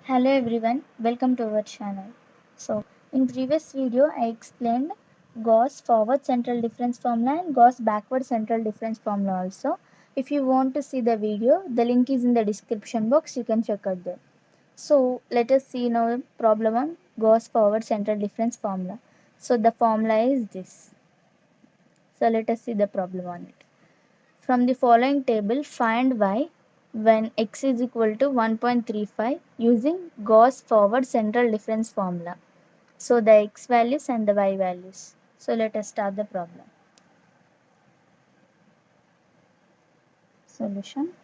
Hello everyone, welcome to our channel. So, in previous video I explained Gauss forward central difference formula and Gauss backward central difference formula also. If you want to see the video, the link is in the description box, you can check out there. So, let us see now the problem on Gauss forward central difference formula. So, the formula is this. So, let us see the problem on it. From the following table, find y when x is equal to 1.35 using Gauss forward central difference formula. So the x values and the y values. So let us start the problem. Solution.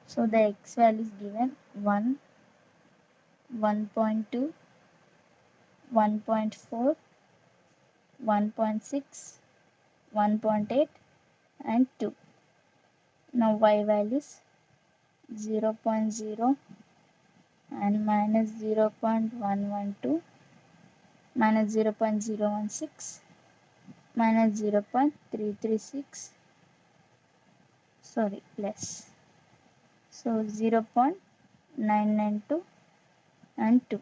So the x value is given 1, 1.2, 1.4, 1.6, 1.8 and 2. Now y values 0.0 and minus 0.112, minus 0.016, minus 0.336, plus. So 0.992 and 2.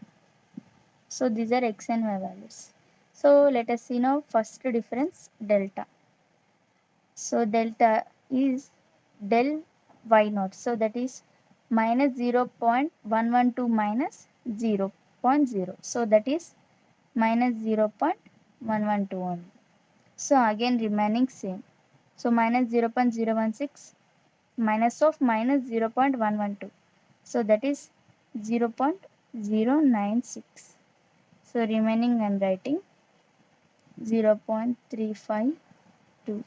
So these are x and y values. So let us see now first difference delta. So delta is del y naught. So that is minus 0.112 minus 0.0. So that is minus 0.112 only. So again remaining same. So minus 0.016 minus of minus 0.112. So that is 0.096. So remaining I am writing 0.352,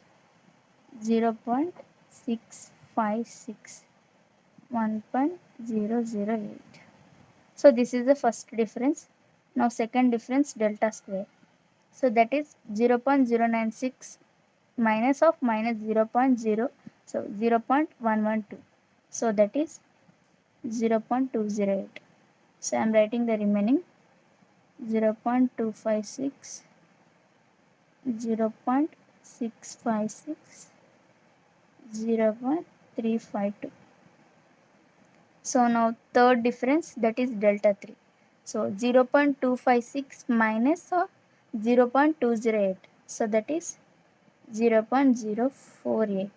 0.656, 1.008. So this is the first difference. Now second difference delta square. So that is 0.096 minus of minus 0.0, so 0.112. So that is 0.208. So I am writing the remaining 0.256, 0.656, 0.352. So now third difference, that is delta 3. So 0.256 minus of 0.208. So that is 0.048.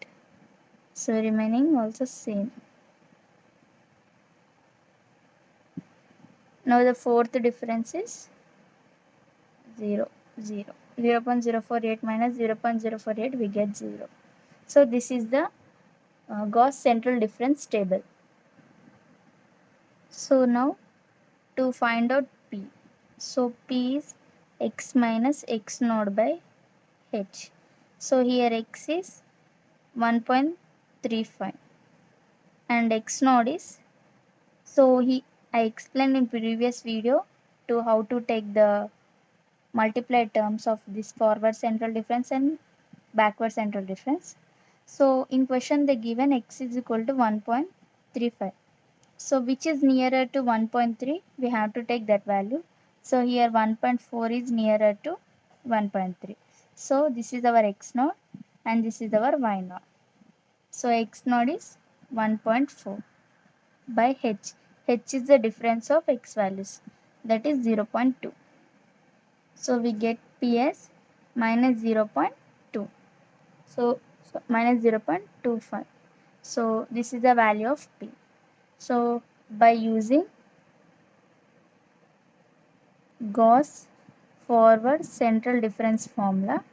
So remaining also same. Now the fourth difference is 0, 0. 0.048 minus 0.048 we get 0. So this is the Gauss central difference table. So now to find out P. So P is x minus x naught by h. So here x is 1.35 and x naught is, so I explained in previous video to how to take the multiplied terms of this forward central difference and backward central difference. So in question they given x is equal to 1.35. So which is nearer to 1.3? We have to take that value. So here 1.4 is nearer to 1.3. So this is our x naught and this is our y naught. So x naught is 1.4 by h. H is the difference of x values, that is 0.2. So we get P as minus 0.2. So minus 0.25. So this is the value of P. So by using Gauss forward central difference formula,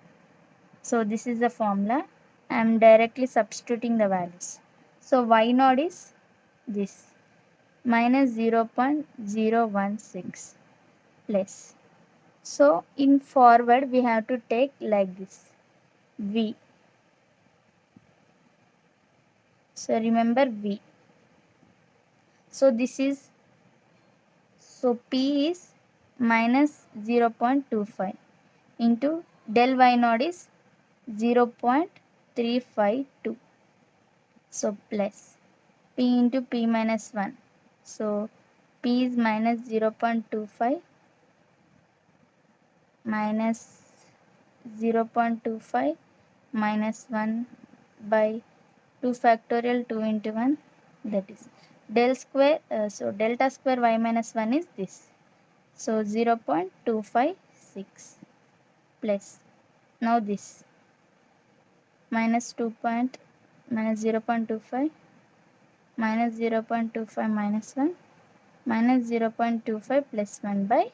so this is the formula, I am directly substituting the values. So y naught is this minus 0.016 plus. So in forward we have to take like this V. So remember V. So this is, so P is minus 0.25 into del y naught is 0.352. So plus P into P minus 1. So P is minus 0.25 minus 0.25 minus 1 by 2 factorial 2 into 1, that is del square, so delta square y minus 1 is this. So 0.256 plus, now this minus 2 point minus 0.25 minus 0.25 minus 1 minus 0.25 plus 1 by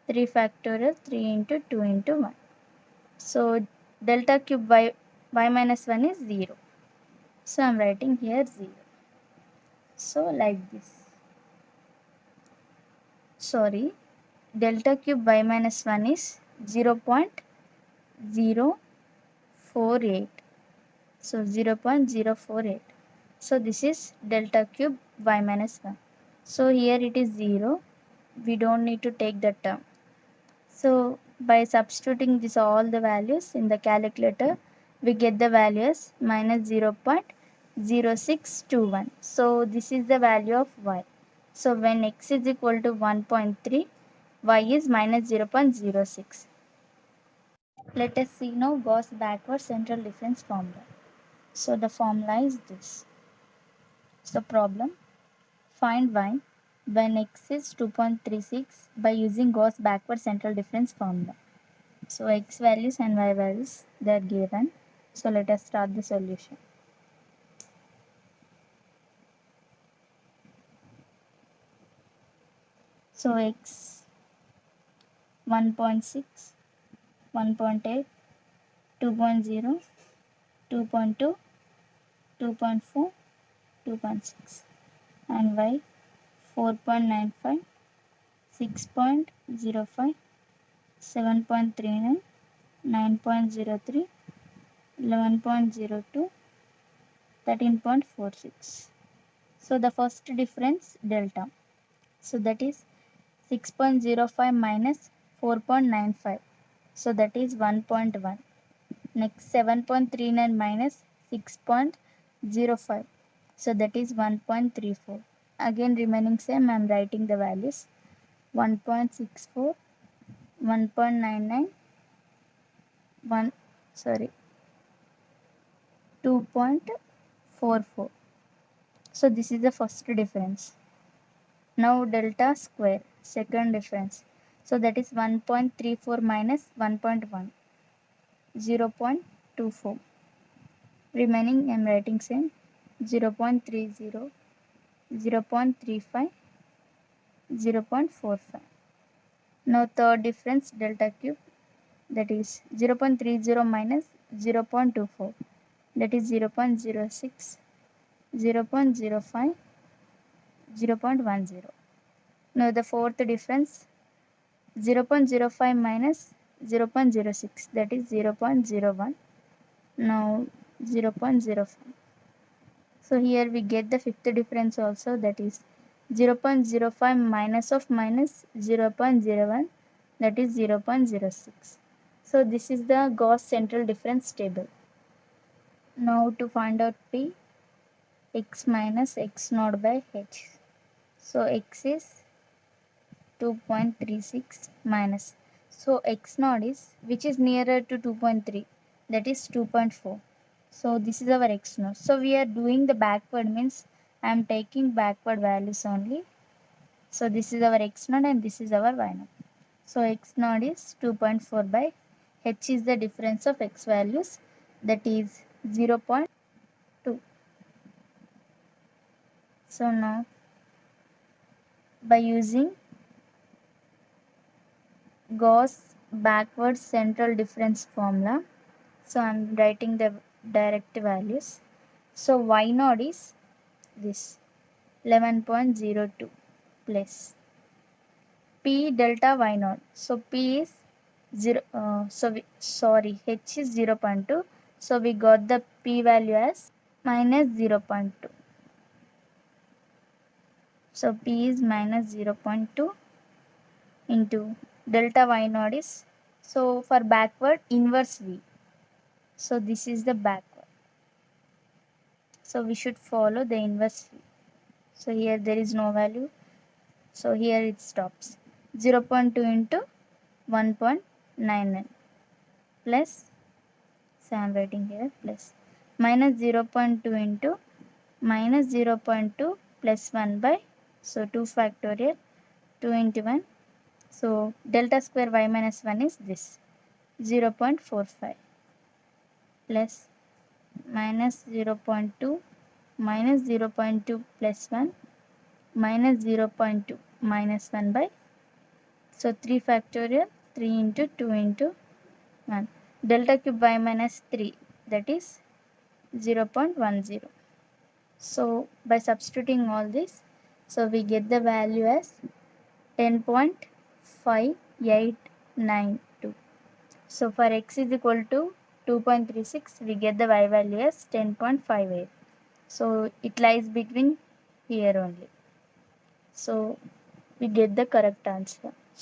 3 factorial 3 into 2 into 1. So delta cube y minus 1 is 0. So I am writing here 0. So like this. Sorry, delta cube y minus 1 is 0.048. So 0.048. So this is delta cube y minus 1. So here it is 0. We don't need to take the term. So by substituting this all the values in the calculator, we get the value as minus 0.0621. So this is the value of y. So when x is equal to 1.3, y is minus 0.06. Let us see now Gauss backward central difference formula. So the formula is this. So problem, find y when x is 2.36 by using Gauss backward central difference formula. So x values and y values, they are given. So let us start the solution. So x 1.6, 1.8, 2.0, 2.2, 2.4, 2.6, and y 4.95, 6.05, 7.39, 9.03, 11.02, 13.46. So the first difference delta. So that is 6.05 minus 4.95. So that is 1.1. Next 7.39 minus 6.05. So that is 1.34. Again remaining same, I am writing the values. 1.64, 1.99, 2.44. So this is the first difference. Now delta square, second difference. So that is 1.34 minus 1.1, 0.24. Remaining I am writing same, 0.30, 0.35, 0.45. Now third difference delta cube, that is 0.30 minus 0.24, that is 0.06, 0.05, 0.10. Now the fourth difference 0.05 minus 0.06, that is 0.01. Now 0.05. So here we get the fifth difference also, that is 0.05 minus of minus 0.01, that is 0.06. So this is the Gauss central difference table. Now to find out P, x minus x naught by h. So x is 2.36 minus. So x naught is, which is nearer to 2.3, that is 2.4. So this is our x naught. So we are doing the backward, means I am taking backward values only. So this is our x naught and this is our y naught. So x naught is 2.4 by h is the difference of x values, that is 0.2. So now by using Gauss backward central difference formula, so I am writing the direct values. So y naught is this 11.02 plus P delta y naught. So P is 0. H is 0.2. So we got the P value as minus 0.2. So P is minus 0.2 into delta y naught is, so for backward, inverse V. So this is the backward. So we should follow the inverse V. So here there is no value. So here it stops. 0.2 into 1.99 plus, so I am writing here plus, minus 0.2 into minus 0.2 plus 1 by, so 2 factorial, 2 into 1. So delta square y minus 1 is this 0.45 plus minus 0.2 minus 0.2 plus 1 minus 0.2 minus 1 by, so 3 factorial, 3 into 2 into 1. Delta cube y minus 3, that is 0.10. So by substituting all this, so we get the value as 10.5892. So for x is equal to 2.36, we get the y value as 10.58. So it lies between here only. So we get the correct answer.